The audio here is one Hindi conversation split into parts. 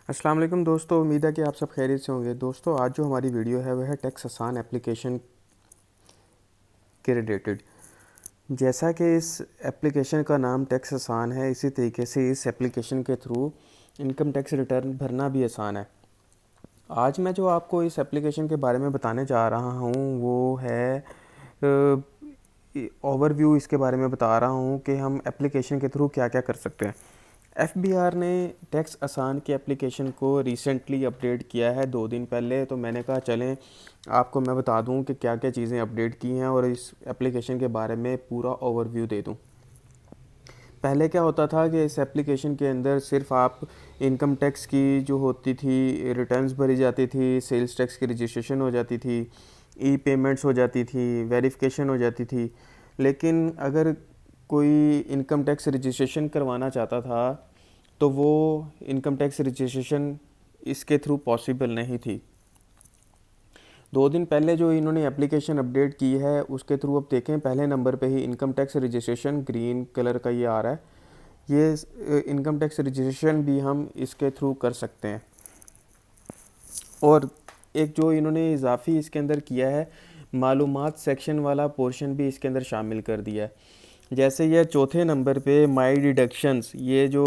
अस्सलाम वालेकुम दोस्तों, उम्मीद है कि आप सब खैरियत से होंगे। दोस्तों, आज जो हमारी वीडियो है वह है टैक्स आसान एप्लीकेशन के रिलेटेड। जैसा कि इस एप्लीकेशन का नाम टैक्स आसान है, इसी तरीके से इस एप्लीकेशन के थ्रू इनकम टैक्स रिटर्न भरना भी आसान है। आज मैं जो आपको इस एप्लीकेशन के बारे में बताने जा रहा हूँ वो है ओवरव्यू इसके बारे में बता रहा हूँ कि हम एप्लीकेशन के थ्रू क्या क्या कर सकते हैं। एफबीआर ने टैक्स आसान की एप्लीकेशन को रिसेंटली अपडेट किया है 2 दिन पहले, तो मैंने कहा चलें आपको मैं बता दूं कि क्या क्या चीज़ें अपडेट की हैं और इस एप्लीकेशन के बारे में पूरा ओवरव्यू दे दूं। पहले क्या होता था कि इस एप्लीकेशन के अंदर सिर्फ आप इनकम टैक्स की जो होती थी रिटर्न्स भरी जाती थी, सेल्स टैक्स की रजिस्ट्रेशन हो जाती थी, ई पेमेंट्स हो जाती थी, वेरिफिकेशन हो जाती थी। लेकिन अगर कोई इनकम टैक्स रजिस्ट्रेशन करवाना चाहता था तो वो इनकम टैक्स रजिस्ट्रेशन इसके थ्रू पॉसिबल नहीं थी। 2 दिन पहले जो इन्होंने एप्लीकेशन अपडेट की है उसके थ्रू अब देखें, पहले नंबर पे ही income tax registration green colour का ये आ रहा है। ये इनकम टैक्स रजिस्ट्रेशन भी हम इसके थ्रू कर सकते हैं। और एक जो इन्होंने इजाफी इसके अंदर किया है, मालूमात सेक्शन वाला पोर्शन भी इसके अंदर शामिल कर दिया है। जैसे ये चौथे नंबर पे माई डिडक्शंस, ये जो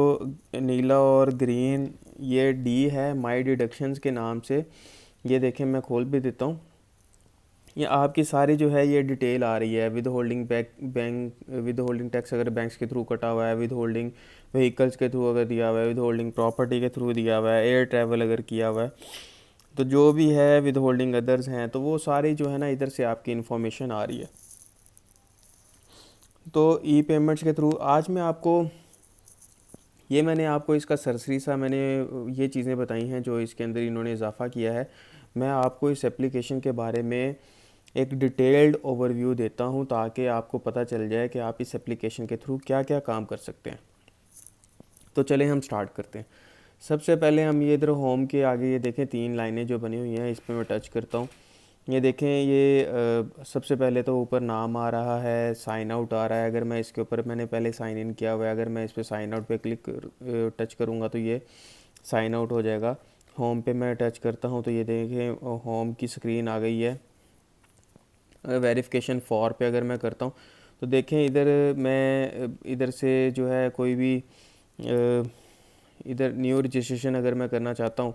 नीला और ग्रीन ये डी है माई डिडक्शंस के नाम से। ये देखें, मैं खोल भी देता हूँ। ये आपकी सारी जो है ये डिटेल आ रही है। With holding bank with holding tax अगर बैंक्स के थ्रू कटा हुआ है, विद होल्डिंग व्हीकल्स के थ्रू अगर दिया हुआ है, विद होल्डिंग प्रॉपर्टी के थ्रू दिया हुआ है, एयर ट्रैवल अगर किया हुआ है, तो जो भी है विद होल्डिंग अदर्स हैं, तो वो सारी जो है ना इधर से आपकी इन्फॉर्मेशन आ रही है। तो ई पेमेंट्स के थ्रू आज मैं आपको मैंने आपको इसका सरसरी सा मैंने ये चीज़ें बताई हैं जो इसके अंदर इन्होंने इजाफा किया है। मैं आपको इस एप्लीकेशन के बारे में एक डिटेल्ड ओवरव्यू देता हूं ताकि आपको पता चल जाए कि आप इस एप्लीकेशन के थ्रू क्या क्या काम कर सकते हैं। तो चलें हम स्टार्ट करते हैं। सबसे पहले हम ये इधर होम के आगे ये देखें 3 लाइनें जो बनी हुई हैं, इस पर मैं टच करता हूँ। ये देखें, ये सबसे पहले तो ऊपर नाम आ रहा है, साइन आउट आ रहा है। अगर मैं इसके ऊपर मैंने पहले साइन इन किया हुआ है, अगर मैं इस पर साइन आउट पे टच करूँगा तो ये साइन आउट हो जाएगा। होम पे मैं टच करता हूँ तो ये देखें होम की स्क्रीन आ गई है। वेरिफिकेशन फॉर पे अगर मैं करता हूँ तो देखें इधर मैं इधर से जो है कोई भी इधर न्यू रजिस्ट्रेशन अगर मैं करना चाहता हूँ,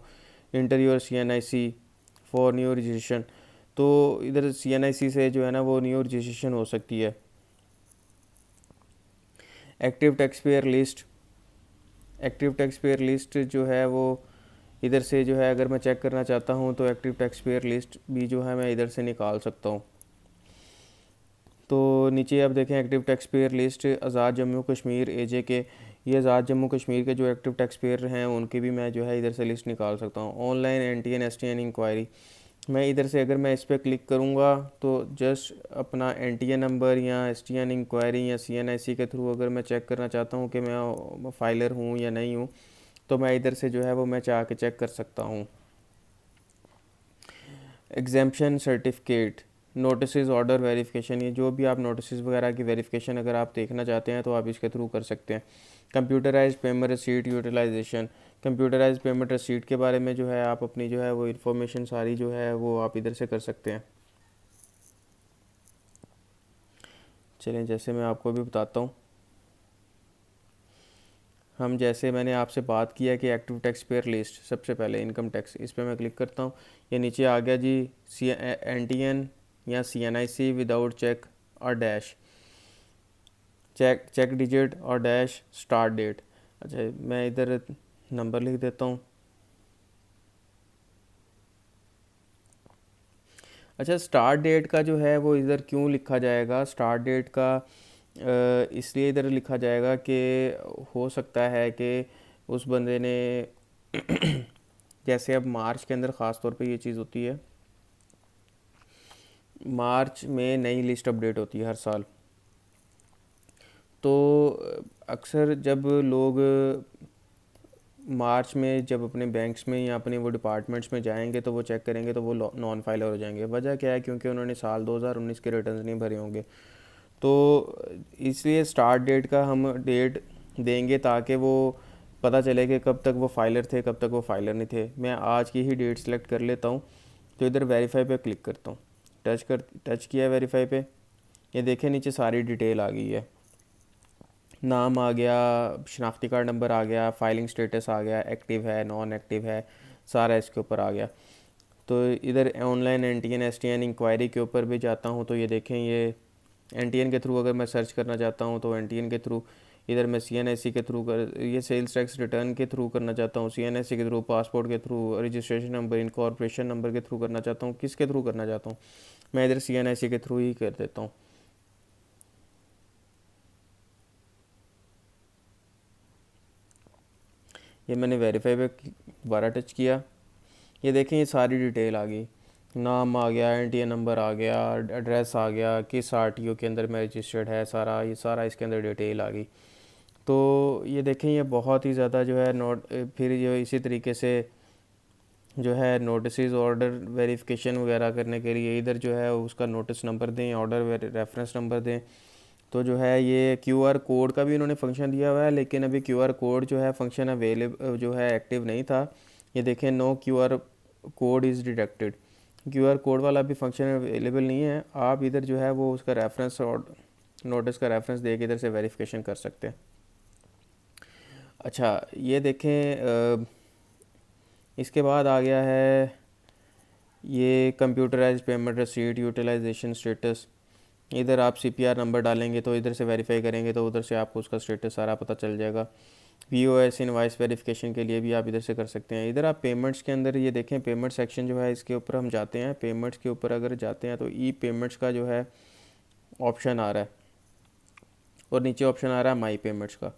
inter your CNIC for new registration, तो इधर CNIC से जो है ना वो न्यू रजिस्ट्रेशन हो सकती है। Active tax payer list, active tax payer list जो है वो इधर से जो है अगर मैं चेक करना चाहता हूँ तो एक्टिव टैक्स पेयर लिस्ट भी जो है मैं इधर से निकाल सकता हूँ। तो नीचे आप देखें एक्टिव टैक्स पेयर लिस्ट, आज़ाद जम्मू कश्मीर AJ के, ये आज़ाद जम्मू कश्मीर के जो एक्टिव टैक्स पेयर हैं उनकी भी मैं जो है इधर से लिस्ट निकाल सकता हूँ। ऑनलाइन NTN STN इंक्वायरी, मैं इधर से अगर मैं इस पर क्लिक करूँगा तो जस्ट अपना NTN नंबर या STN इंक्वायरी या CNIC के थ्रू अगर मैं चेक करना चाहता हूँ कि मैं फाइलर हूँ या नहीं हूँ, तो मैं इधर से जो है वो मैं चाह के चेक कर सकता हूँ। Exemption certificate, notice order verification, ये जो भी आप नोटिस वगैरह की वेरिफिकेशन अगर आप देखना चाहते हैं तो आप इसके थ्रू कर सकते हैं। Computerised payment receipt utilisation, computerised payment receipt के बारे में जो है आप अपनी जो है वो इन्फॉर्मेशन सारी जो है वो आप इधर से कर सकते हैं। चलें जैसे मैं आपको भी बताता हूँ, हम जैसे मैंने आपसे बात किया कि एक्टिव टैक्स पेयर लिस्ट, सबसे पहले इनकम टैक्स, इस पर मैं क्लिक करता हूँ, ये नीचे आ गया जी NTN या CNIC विदाउट चेक और डैश, चेक डिजिट और डैश स्टार्ट डेट। अच्छा, मैं इधर नंबर लिख देता हूँ। अच्छा, स्टार्ट डेट का जो है वो इधर क्यों लिखा जाएगा, स्टार्ट डेट का इसलिए इधर लिखा जाएगा कि हो सकता है कि उस बंदे ने जैसे अब मार्च के अंदर ख़ास तौर पे ये चीज़ होती है, मार्च में नई लिस्ट अपडेट होती है हर साल। तो अक्सर जब लोग मार्च में जब अपने बैंक्स में या अपने वो डिपार्टमेंट्स में जाएंगे तो वो चेक करेंगे तो वो नॉन फाइलर हो जाएंगे। वजह क्या है, क्योंकि उन्होंने साल 2019 के रिटर्न्स नहीं भरे होंगे। तो इसलिए स्टार्ट डेट का हम डेट देंगे ताकि वो पता चले कि कब तक वो फाइलर थे, कब तक वो फाइलर नहीं थे। मैं आज की ही डेट सेलेक्ट कर लेता हूँ। तो इधर वेरीफाई पे क्लिक करता हूँ, टच किया वेरीफाई पे। ये देखें नीचे सारी डिटेल आ गई है, नाम आ गया, शनाख्ती कार्ड नंबर आ गया, फाइलिंग स्टेटस आ गया, एक्टिव है नॉन एक्टिव है, सारा इसके ऊपर आ गया। तो इधर ऑनलाइन NTN STN इंक्वायरी के ऊपर भी जाता हूँ तो ये देखें, ये NTN के थ्रू अगर मैं सर्च करना चाहता हूँ तो NTN के थ्रू, इधर मैं CNSE के थ्रू ये सेल्स टैक्स रिटर्न के थ्रू करना चाहता हूँ, CNSE के थ्रू, पासपोर्ट के through, registration number, incorporation number के थ्रू करना चाहता हूँ, किसके थ्रू करना चाहता हूँ, मैं इधर CNSE के थ्रू ही कर देता हूँ। ये मैंने वेरीफाई पे दोबारा टच किया। ये देखें ये सारी डिटेल आ गई, नाम आ गया, NTN नंबर आ गया, एड्रेस आ गया, किस RTO के अंदर मैं रजिस्टर्ड है, सारा ये सारा इसके अंदर डिटेल आ गई। तो ये देखें ये बहुत ही ज़्यादा जो है फिर जो इसी तरीके से जो है नोटिस ऑर्डर वेरिफिकेशन वगैरह करने के लिए इधर जो है उसका नोटिस नंबर दें, ऑर्डर रेफरेंस नंबर दें। तो जो है ये QR कोड का भी इन्होंने फंक्शन दिया हुआ है, लेकिन अभी QR कोड जो है फंक्शन अवेलेबल जो है एक्टिव नहीं था। ये देखें no QR code is detected, QR code वाला भी फंक्शन अवेलेबल नहीं है। आप इधर जो है वो उसका रेफरेंस और नोटिस का रेफरेंस दे के इधर से वेरिफिकेशन कर सकते हैं। अच्छा ये देखें इसके बाद आ गया है ये computerise payment receipt utilisation status. इधर आप CPR नंबर डालेंगे तो इधर से वेरीफाई करेंगे तो उधर से आपको उसका स्टेटस सारा पता चल जाएगा। POS इनवाइस वेरिफिकेशन के लिए भी आप इधर से कर सकते हैं। इधर आप पेमेंट्स के अंदर ये देखें, पेमेंट सेक्शन जो है इसके ऊपर हम जाते हैं, पेमेंट्स के ऊपर अगर जाते हैं तो ई पेमेंट्स का जो है ऑप्शन आ रहा है और नीचे ऑप्शन आ रहा है माई पेमेंट्स का।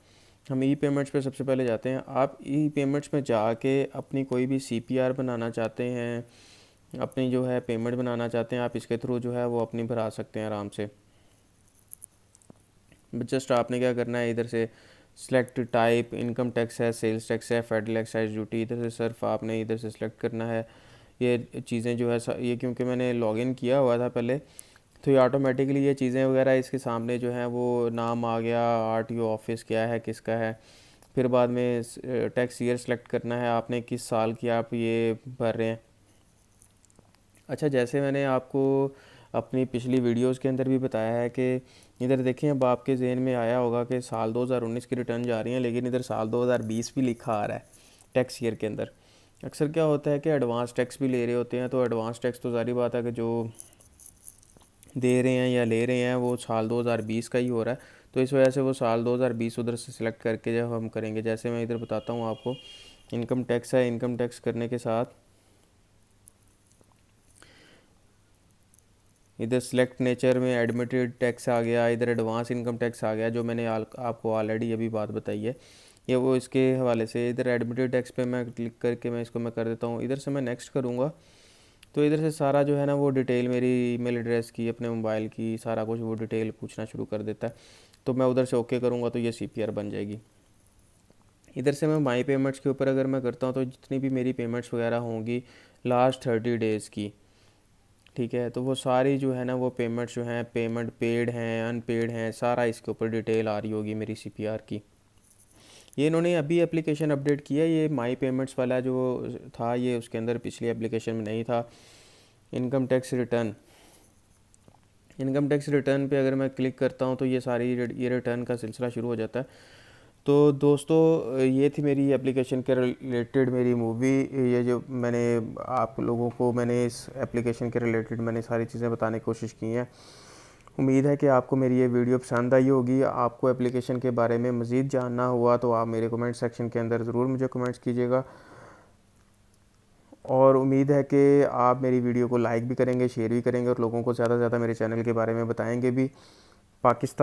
हम ई पेमेंट्स पे सबसे पहले जाते हैं। आप ई पेमेंट्स में जाके अपनी कोई भी CPR बनाना चाहते हैं, अपनी जो है पेमेंट बनाना चाहते हैं, आप इसके थ्रू जो है वो अपनी भरा सकते हैं आराम से। जस्ट आपने क्या करना है, इधर से सिलेक्ट टाइप, इनकम टैक्स है, सेल्स टैक्स है, फेडरल एक्साइज ड्यूटी, इधर से सिर्फ आपने इधर से सिलेक्ट करना है। ये चीज़ें जो है ये क्योंकि मैंने लॉगिन किया हुआ था पहले, तो ये ऑटोमेटिकली ये चीज़ें वगैरह इसके सामने जो है वो नाम आ गया, RTO ऑफिस क्या है, किसका है। फिर बाद में टैक्स ईयर सेलेक्ट करना है आपने, किस साल की आप ये भर रहे हैं। अच्छा जैसे मैंने आपको अपनी पिछली वीडियोस के अंदर भी बताया है कि इधर देखें, अब आपके जहन में आया होगा कि साल 2019 की रिटर्न जा रही हैं, लेकिन इधर साल 2020 भी लिखा आ रहा है टैक्स ईयर के अंदर। अक्सर क्या होता है कि एडवांस टैक्स भी ले रहे होते हैं, तो एडवांस टैक्स तो ज़ाहिर बात है कि जो दे रहे हैं या ले रहे हैं वो साल 2020 का ही हो रहा है। तो इस वजह से वो साल 2020 उधर से सिलेक्ट करके जब हम करेंगे, जैसे मैं इधर बताता हूँ आपको, इनकम टैक्स है, इनकम टैक्स करने के साथ इधर सिलेक्ट नेचर में एडमिटेड टैक्स आ गया, इधर एडवांस इनकम टैक्स आ गया, जो मैंने आपको ऑलरेडी अभी बात बताई है ये वो इसके हवाले से। इधर एडमिटेड टैक्स पे मैं क्लिक करके मैं इसको मैं कर देता हूँ, इधर से मैं नेक्स्ट करूँगा। तो इधर से सारा जो है ना वो डिटेल मेरी ईमेल एड्रेस की, अपने मोबाइल की, सारा कुछ वो डिटेल पूछना शुरू कर देता है। तो मैं उधर से ओके करूँगा तो ये CPR बन जाएगी। इधर से मैं माई पेमेंट्स के ऊपर अगर मैं करता हूँ तो जितनी भी मेरी पेमेंट्स वगैरह होंगी लास्ट 30 डेज़ की, ठीक है, तो वो सारी जो है ना वो पेमेंट्स जो हैं, पेमेंट पेड हैं, अनपेड हैं, सारा इसके ऊपर डिटेल आ रही होगी मेरी CPR की। ये इन्होंने अभी एप्लीकेशन अपडेट किया, ये माई पेमेंट्स वाला जो था ये उसके अंदर पिछली एप्लीकेशन में नहीं था। Income tax return, income tax return पे अगर मैं क्लिक करता हूँ तो ये सारी ये रिटर्न का सिलसिला शुरू हो जाता है। तो दोस्तों ये थी मेरी एप्लीकेशन के रिलेटेड मेरी मूवी, ये जो मैंने आप लोगों को मैंने इस एप्लीकेशन के रिलेटेड मैंने सारी चीज़ें बताने की कोशिश की हैं। उम्मीद है कि आपको मेरी ये वीडियो पसंद आई होगी। आपको एप्लीकेशन के बारे में मज़ीद जानना हुआ तो आप मेरे कमेंट सेक्शन के अंदर ज़रूर मुझे कमेंट्स कीजिएगा, और उम्मीद है कि आप मेरी वीडियो को लाइक भी करेंगे, शेयर भी करेंगे और लोगों को ज़्यादा से ज़्यादा मेरे चैनल के बारे में बताएंगे भी। पाकिस्तान